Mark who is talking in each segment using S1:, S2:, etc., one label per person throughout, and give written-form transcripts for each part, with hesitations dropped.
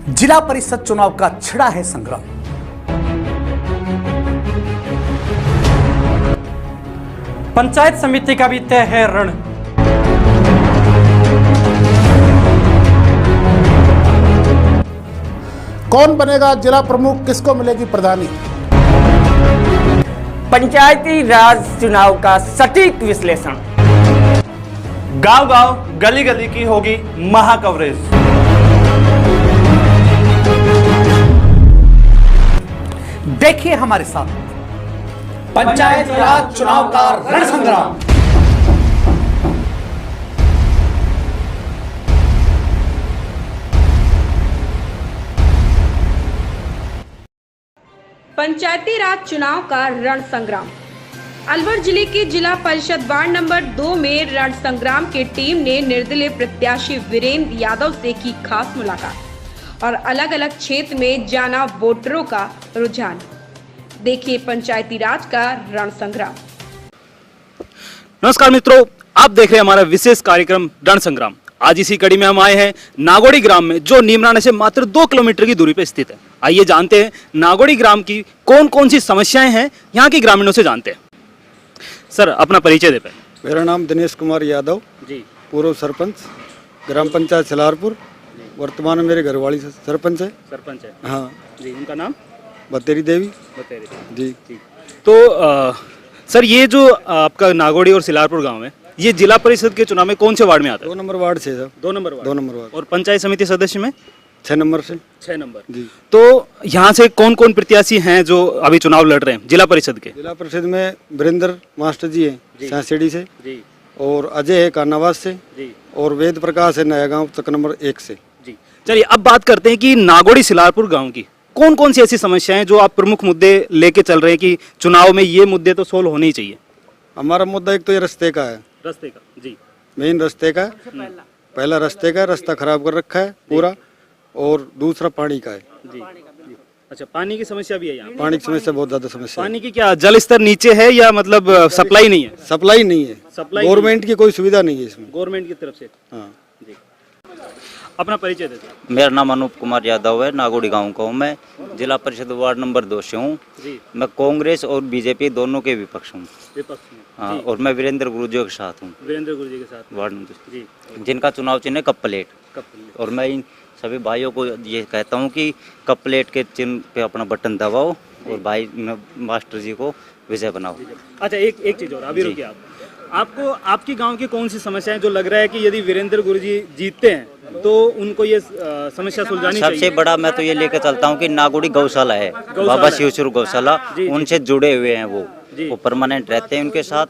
S1: जिला परिषद चुनाव का छिड़ा है संग्राम।
S2: पंचायत समिति का भी तय है रण।
S1: कौन बनेगा जिला प्रमुख, किसको मिलेगी प्रधानी?
S3: पंचायती राज चुनाव का सटीक विश्लेषण।
S4: गांव-गांव, गली-गली की होगी महा कवरेज।
S1: देखिए हमारे साथ पंचायत राज चुनाव का रण संग्राम।
S5: पंचायती राज चुनाव का रण संग्राम। अलवर जिले के जिला परिषद वार्ड नंबर 2 में रण संग्राम की टीम ने निर्दलीय प्रत्याशी वीरेंद्र यादव से की खास मुलाकात और अलग अलग क्षेत्र में जाना वोटरों का रुझान। देखिए पंचायती राज का रण संग्राम।
S4: नमस्कार मित्रों, आप देख रहे हैं हमारा विशेष कार्यक्रम रण संग्राम। आज इसी कड़ी में हम आए हैं नागोड़ी ग्राम में, जो नीमराना से मात्र 2 किलोमीटर की दूरी पर स्थित है। आइए जानते हैं नागोड़ी ग्राम की कौन कौन सी समस्याएं हैं, यहाँ के ग्रामीणों से जानते हैं। सर, अपना परिचय दे पाए।
S6: मेरा नाम दिनेश कुमार यादव जी, पूर्व सरपंच ग्राम पंचायत सलारपुर। वर्तमान में मेरे घरवाली सरपंच है।
S4: सरपंच है,
S6: हाँ
S4: जी। उनका नाम
S6: बतेरी देवी जी।
S4: तो सर, ये जो आपका नागोड़ी और सिलारपुर गांव है, ये जिला परिषद के चुनाव में कौन से वार्ड में आता है?
S6: 2 नंबर वार्ड से सर।
S4: 2 number ward. और पंचायत समिति सदस्य में
S6: 6 नंबर से।
S4: 6 नंबर
S6: जी।
S4: तो यहाँ से कौन कौन प्रत्याशी हैं जो अभी चुनाव लड़ रहे हैं जिला परिषद के?
S6: जिला परिषद में वीरेंद्र मास्टर जी हैं सांसेड़ी से
S4: जी,
S6: और अजय है कानावास से
S4: जी,
S6: और वेद प्रकाश है नया गाँव तक नंबर 1 से
S4: जी। चलिए अब बात करते हैं कि नागोड़ी सिलारपुर गांव की कौन कौन सी ऐसी समस्याएं हैं जो आप प्रमुख मुद्दे लेके चल रहे हैं कि चुनाव में ये मुद्दे तो सोल्व होने ही चाहिए?
S6: हमारा मुद्दा एक तो ये रास्ते का है।
S4: रास्ते का जी,
S6: मेन रास्ते का। पहला रास्ते का, रास्ता खराब कर रखा है पूरा, और दूसरा पानी का है
S4: जी। अच्छा, पानी की समस्या भी है यहाँ?
S6: पानी की समस्या बहुत ज्यादा समस्या है।
S4: पानी की क्या जल स्तर नीचे है या मतलब सप्लाई नहीं है?
S6: सप्लाई नहीं है, गवर्नमेंट की कोई सुविधा नहीं है इसमें,
S4: गवर्नमेंट की तरफ से।
S6: हाँ
S4: जी। अपना परिचय देते हैं।
S7: मेरा नाम अनूप कुमार यादव है, नागोड़ी गांव का हूँ मैं। जिला परिषद वार्ड नंबर 2 से हूँ। मैं कांग्रेस और बीजेपी दोनों के विपक्ष हूँ। हाँ, और मैं वीरेंद्र गुरुजी के साथ हूँ।
S4: वीरेंद्र गुरुजी के साथ
S7: वार्ड नंबर जी, जिनका चुनाव चिन्ह है कप प्लेट। और मैं इन सभी भाइयों को ये कहता हूँ कि कप प्लेट के चिन्ह पे अपना बटन दबाओ और भाई मास्टर जी को विजय बनाओ।
S4: अच्छा, एक चीज़ और अभी रुकिए आप। आपको आपकी गांव की कौन सी समस्याएं जो लग रहा है कि यदि वीरेंद्र गुरुजी जीतते हैं तो उनको ये समस्या सुलझानी चाहिए?
S7: सबसे बड़ा मैं तो ये लेकर चलता हूँ कि नागोड़ी गौशाला है, बाबा शिवचुर गौशाला, उनसे जुड़े हुए हैं वो परमानेंट रहते हैं उनके साथ।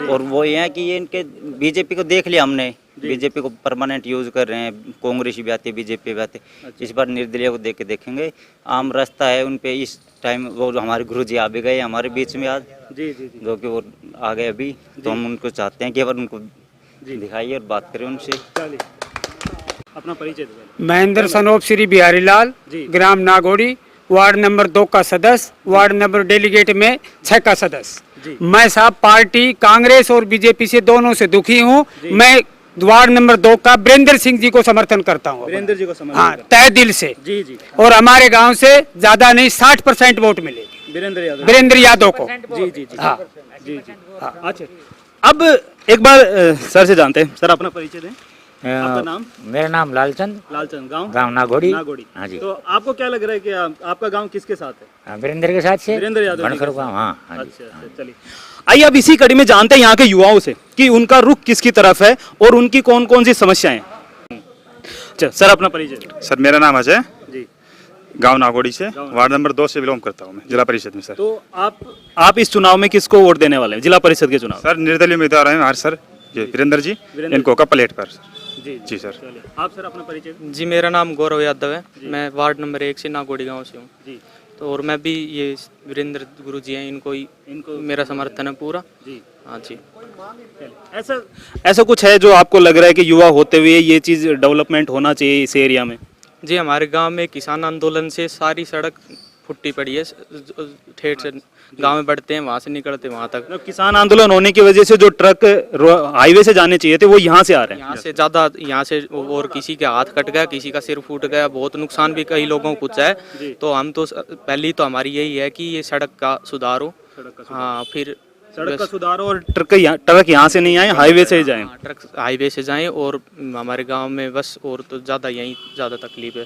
S7: और वो ये है कि ये इनके बीजेपी को देख लिया हमने, बीजेपी को परमानेंट यूज कर रहे हैं, कांग्रेस भी आती है, बीजेपी भी आती है। इस बार निर्दलीय को देख के देखेंगे। आम रास्ता है उन पे इस टाइम। वो हमारे गुरुजी आ भी गए हमारे बीच में आज, जो कि वो आ गए अभी, तो हम उनको चाहते हैं कि अगर उनको दिखाइए और बात करें उनसे।
S4: अपना परिचय दीजिए।
S8: महेंद्र सनोप श्री बिहारी लाल, ग्राम नागोड़ी, वार्ड नंबर 2 का सदस्य, वार्ड नंबर डेलीगेट में 6 का सदस्य। मैं साहब पार्टी कांग्रेस और बीजेपी से दोनों से दुखी हूँ। मैं वार्ड नंबर 2 का वीरेंद्र सिंह जी को समर्थन करता हूँ।
S4: वीरेंद्र जी को समर्थन?
S8: हाँ, तय दिल से
S4: जी।
S8: और हमारे गांव से ज्यादा नहीं 60% वोट मिलेगी वीरेंद्र यादव को।
S4: जी।
S8: हाँ
S4: जी। अच्छा, अब एक बार सर से जानते हैं। सर, अपना परिचय दें। आपका नाम?
S9: मेरा नाम लालचंद। गांव नागोड़ी। हाँ जी।
S4: तो आपको क्या लग रहा है कि आपका गांव किसके साथ है?
S9: वीरेंद्र के साथ से।
S4: वीरेंद्र यादव।
S9: हाँ।
S4: अच्छा, चलिए आइए अब इसी कड़ी में जानते हैं यहाँ के युवाओं से कि उनका रुख किसकी तरफ है और उनकी कौन कौन सी समस्याएं हैं। अच्छा सर, अपना परिचय।
S10: सर, मेरा नाम अजय जी, गांव नागोड़ी से, वार्ड नंबर 2 से बिलोंग करता हूँ मैं, जिला परिषद में। सर, तो
S4: आप इस चुनाव में किसको वोट देने वाले हैं, जिला परिषद के चुनाव?
S10: सर, निर्दलीय उम्मीदवार हैं हमारे सर वीरेंद्र जी, इनको कप प्लेट पर। जी सर।
S4: आप सर, अपना परिचय।
S11: जी, मेरा नाम गौरव यादव है। मैं वार्ड नंबर 1 से नागोड़ी गांव से हूँ जी। तो और मैं भी ये वीरेंद्र गुरुजी हैं, इनको मेरा समर्थन है पूरा जी। हाँ जी।
S4: ऐसा कुछ है जो आपको लग रहा है कि युवा होते हुए ये चीज़ डेवलपमेंट होना चाहिए इस एरिया में?
S11: जी, हमारे गांव में किसान आंदोलन से सारी सड़क फुट्टी पड़ी है, ठेठ से गांव में बढ़ते हैं, वहां से निकलते वहां तक।
S4: मतलब किसान आंदोलन होने की वजह से जो ट्रक हाईवे से जाने चाहिए थे वो यहाँ से आ रहे हैं।
S11: यहाँ से ज्यादा, यहाँ से, और किसी के हाथ कट गया, किसी का सिर फूट गया, बहुत नुकसान भी कई लोगों को कुछ है। तो हम तो पहली तो हमारी यही है कि ये सड़क का सुधार हो। हाँ, फिर
S4: सड़क का सुधार हो और ट्रक यहाँ से नहीं आए, हाईवे से ही जाएं।
S11: ट्रक हाईवे से जाएं। और हमारे गांव में बस और तो ज़्यादा यही ज़्यादा तकलीफ है।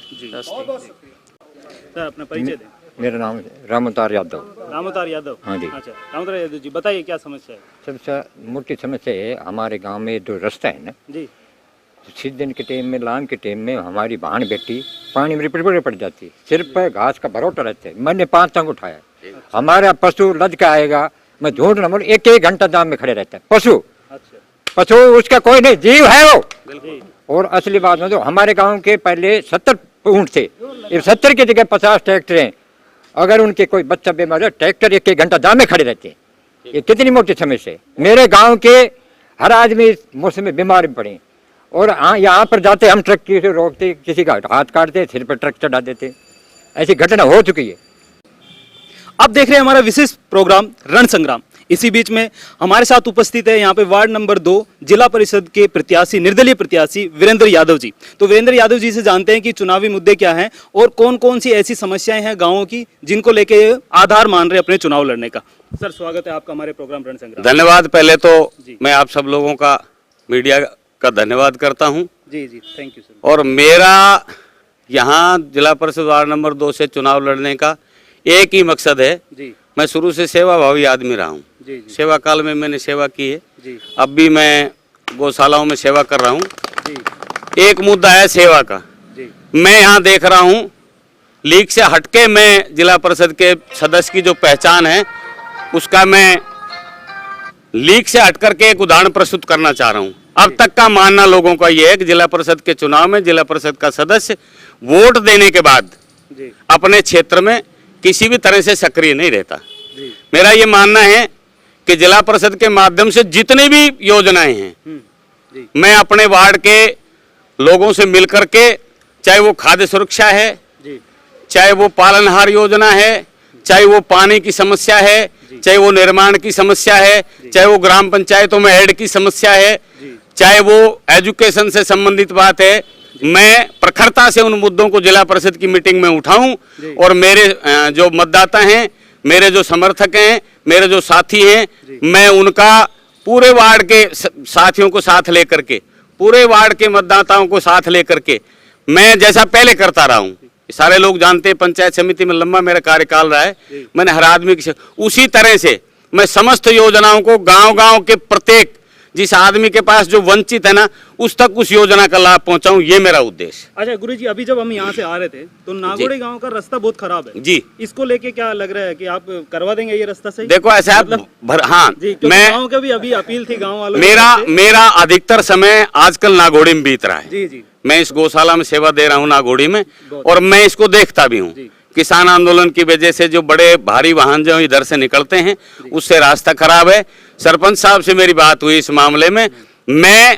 S4: सर अपना परिचय दें।
S9: मेरा नाम रामअवतार यादव।
S4: रामअवतार यादव।
S9: हाँ जी।
S4: अच्छा, रामअवतार यादव जी बताइए क्या समस्या है।
S9: सबसे मोटी समस्या है हमारे गांव में जो रास्ता है ना
S4: जी,
S9: सीजन के टाइम में, लान के टाइम में हमारी बहन बेटी पानी में रिपड़ पड़ जाती है, सिर पर घास का भरोटा रहता है। मैंने 5 तंग उठाया, हमारा पशु लद के आएगा, मैं झूठ न बोलूं 1-1 घंटा दाम में खड़े रहता है पशु। पशु उसका कोई नहीं, जीव है वो। और असली बात में तो हमारे गांव के पहले 70 ऊँट थे, 70 की जगह 50 ट्रैक्टर हैं। अगर उनके कोई बच्चा बीमार है, ट्रैक्टर 1-1 घंटा दाम में खड़े रहते हैं। ये कितनी मोटी समस्या है। मेरे गांव के हर आदमी इस मौसम में बीमार पड़े। और हाँ, यहाँ पर जाते हम ट्रक की से रोकते, किसी का हाथ काटते, सिर पर ट्रक चढ़ा देते, ऐसी घटना हो चुकी है।
S4: आप देख रहे हैं हमारा विशेष प्रोग्राम रण संग्राम। इसी बीच में हमारे साथ उपस्थित है यहाँ पे वार्ड नंबर 2 जिला परिषद के प्रत्याशी, निर्दलीय प्रत्याशी वीरेंद्र यादव जी। तो वीरेंद्र यादव जी से जानते हैं कि चुनावी मुद्दे क्या हैं और कौन कौन सी ऐसी समस्याएं हैं गाँवों की जिनको लेके आधार मान रहे अपने चुनाव लड़ने का। सर स्वागत है आपका हमारे प्रोग्राम रण संग्राम।
S12: धन्यवाद। पहले तो मैं आप सब लोगों का, मीडिया का धन्यवाद करता हूँ।
S4: जी जी, थैंक यू सर।
S12: और मेरा यहाँ जिला परिषद वार्ड नंबर 2 से चुनाव लड़ने का एक ही मकसद है
S4: जी।
S12: मैं शुरू से सेवा भावी आदमी रहा हूँ। सेवा काल में मैंने सेवा की है
S4: जी।
S12: अब भी मैं गौशालाओं में सेवा कर रहा हूँ
S4: जी।
S12: एक मुद्दा है सेवा का
S4: जी।
S12: मैं यहाँ देख रहा हूँ लीग से हटके मैं जिला परिषद के सदस्य की जो पहचान है उसका मैं लीग से हट करके एक उदाहरण प्रस्तुत करना चाह रहा हूँ। अब तक का मानना लोगों का ये है कि जिला परिषद के चुनाव में जिला परिषद का सदस्य वोट देने के बाद
S4: जी।
S12: अपने क्षेत्र में किसी भी तरह से सक्रिय नहीं रहता।
S4: जी।
S12: मेरा ये मानना है कि जिला परिषद के माध्यम से जितनी भी योजनाएं हैं
S4: जी।
S12: मैं अपने वार्ड के लोगों से मिल करके, चाहे वो खाद्य सुरक्षा है
S4: जी।
S12: चाहे वो पालनहार योजना है, चाहे वो पानी की समस्या है, चाहे वो निर्माण की समस्या है, चाहे वो ग्राम पंचायतों में हेड की समस्या है, चाहे वो एजुकेशन से संबंधित बात है, मैं प्रखरता से उन मुद्दों को जिला परिषद की मीटिंग में उठाऊं और मेरे जो मतदाता हैं, मेरे जो समर्थक हैं, मेरे जो साथी हैं, मैं उनका पूरे वार्ड के साथियों को साथ लेकर के, पूरे वार्ड के मतदाताओं को साथ लेकर के मैं जैसा पहले करता रहा हूं, सारे लोग जानते हैं पंचायत समिति में लंबा मेरा कार्यकाल रहा है, मैंने हर आदमी की उसी तरह से मैं समस्त योजनाओं को गांव-गांव के प्रत्येक जिस आदमी के पास जो वंचित है ना उस तक उस योजना का लाभ पहुंचाऊं, ये मेरा उद्देश्य।
S4: अच्छा गुरुजी, अभी जब हम यहाँ से आ रहे थे तो नागोड़ी गांव का रास्ता बहुत खराब है
S12: जी।
S4: इसको लेके क्या लग रहा है कि आप करवा देंगे ये रास्ता सही?
S12: देखो ऐसा है
S4: मतलब
S12: हाँ
S4: जी,
S12: मैं
S4: गाँव का भी अभी अपील थी गाँव वालों
S12: मेरा अधिकतर समय आजकल नागोड़ी में बीत रहा है।
S4: जी जी।
S12: मैं इस गौशाला में सेवा दे रहा हूँ नागोड़ी में और मैं इसको देखता भी हूँ। किसान आंदोलन की वजह से जो बड़े भारी वाहन जो इधर से निकलते हैं उससे रास्ता खराब है। सरपंच साहब से मेरी बात हुई इस मामले में, मैं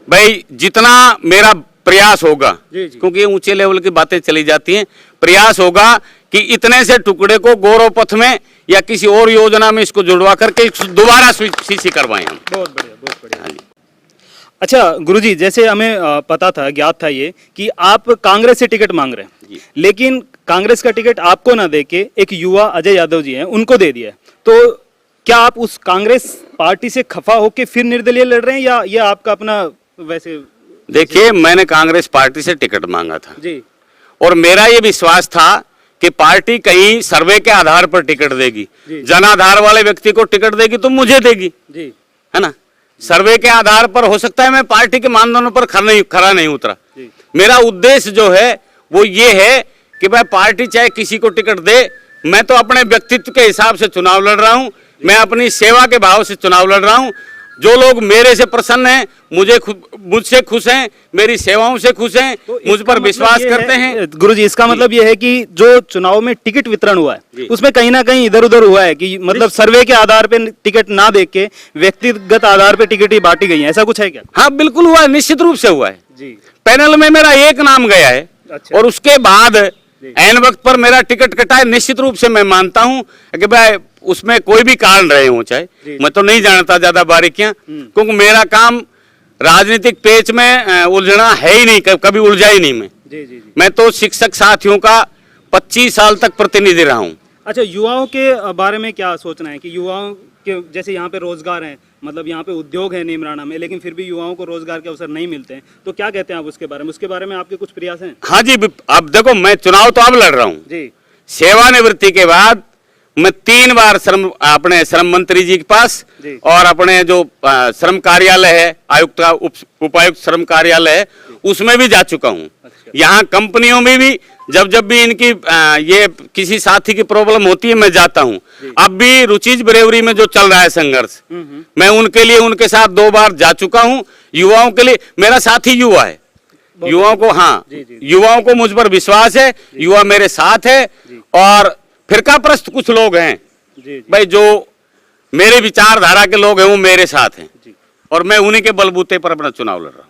S12: भाई जितना मेरा प्रयास होगा, क्योंकि ऊंचे लेवल की बातें चली जाती हैं, प्रयास होगा कि इतने से टुकड़े को गौरव पथ में या किसी और योजना में इसको जुड़वा करके दोबारा सीसी करवाएं हम।
S4: बहुत बढ़िया, बहुत बढ़िया। अच्छा गुरुजी, जैसे हमें पता था, ज्ञात था ये कि आप कांग्रेस से टिकट मांग रहे हैं, लेकिन कांग्रेस का टिकट आपको ना देके एक युवा अजय यादव जी हैं उनको दे दिया है, तो क्या आप उस कांग्रेस पार्टी से खफा होके फिर निर्दलीय लड़ रहे हैं या ये आपका अपना वैसे?
S12: देखिए मैंने कांग्रेस पार्टी से टिकट मांगा था
S4: जी,
S12: और मेरा ये विश्वास था कि पार्टी कहीं सर्वे के आधार पर टिकट देगी, जनाधार वाले व्यक्ति को टिकट देगी तो मुझे देगी
S4: जी,
S12: है ना। सर्वे के आधार पर हो सकता है मैं पार्टी के मानदंडों पर खरा नहीं उतरा। मेरा उद्देश्य जो है वो ये है कि भाई पार्टी चाहे किसी को टिकट दे, मैं तो अपने व्यक्तित्व के हिसाब से चुनाव लड़ रहा हूं, मैं अपनी सेवा के भाव से चुनाव लड़ रहा हूं। जो लोग मेरे से प्रसन्न हैं, मुझसे खुश हैं, मेरी सेवाओं से खुश हैं,
S4: तो
S12: मुझ पर विश्वास करते हैं।
S4: गुरुजी, इसका मतलब ये है कि जो चुनाव में टिकट वितरण हुआ है उसमें कहीं ना कहीं इधर उधर हुआ है कि मतलब सर्वे के आधार पे टिकट ना दे के व्यक्तिगत आधार पे टिकट ही बांटी गई है, ऐसा कुछ है क्या?
S12: हाँ बिल्कुल हुआ है, निश्चित रूप से हुआ है।
S4: जी।
S12: पैनल में मेरा एक नाम गया है।
S4: अच्छा।
S12: और उसके बाद ऐन वक्त पर मेरा टिकट कटा है, निश्चित रूप से मैं मानता हूं कि भाई उसमें कोई भी कारण रहे हो, चाहे मैं तो नहीं जानता ज्यादा बारीकियां, क्योंकि मेरा काम राजनीतिक पेच में उलझना है ही नहीं, कभी उलझा ही नहीं मैं। मैं तो शिक्षक साथियों का 25 साल तक प्रतिनिधि रहा हूं।
S4: अच्छा, युवाओं के बारे में क्या सोचना है कि युवाओं के जैसे यहाँ पे रोजगार है, मतलब यहाँ पे उद्योग है नीमराना में, लेकिन फिर भी युवाओं को रोजगार के अवसर नहीं मिलते हैं, तो क्या कहते हैं आप उसके बारे में? उसके बारे में आपके कुछ प्रयास हैं?
S12: हाँ जी, अब देखो मैं चुनाव तो अब लड़ रहा हूँ
S4: जी।
S12: सेवानिवृत्ति के बाद मैं 3 बार अपने श्रम मंत्री जी के पास और अपने जो श्रम कार्यालय है, आयुक्त का उपायुक्त श्रम कार्यालय है, उसमें भी जा चुका हूँ। यहाँ कंपनियों में भी जब भी इनकी ये किसी साथी की प्रॉब्लम होती है मैं जाता हूँ। अब भी रुचिज ब्रेवरी में जो चल रहा है संघर्ष, मैं उनके लिए उनके साथ 2 बार जा चुका हूँ। युवाओं के लिए मेरा साथी युवा है, युवाओं को, हाँ युवाओं को मुझ पर विश्वास है, युवा मेरे साथ है। और फिरकाप्रस्त कुछ लोग हैं भाई जो मेरे विचारधारा के लोग हैं, वो मेरे साथ हैं और मैं उन्हीं के बलबूते पर अपना चुनाव लड़ रहा हूँ।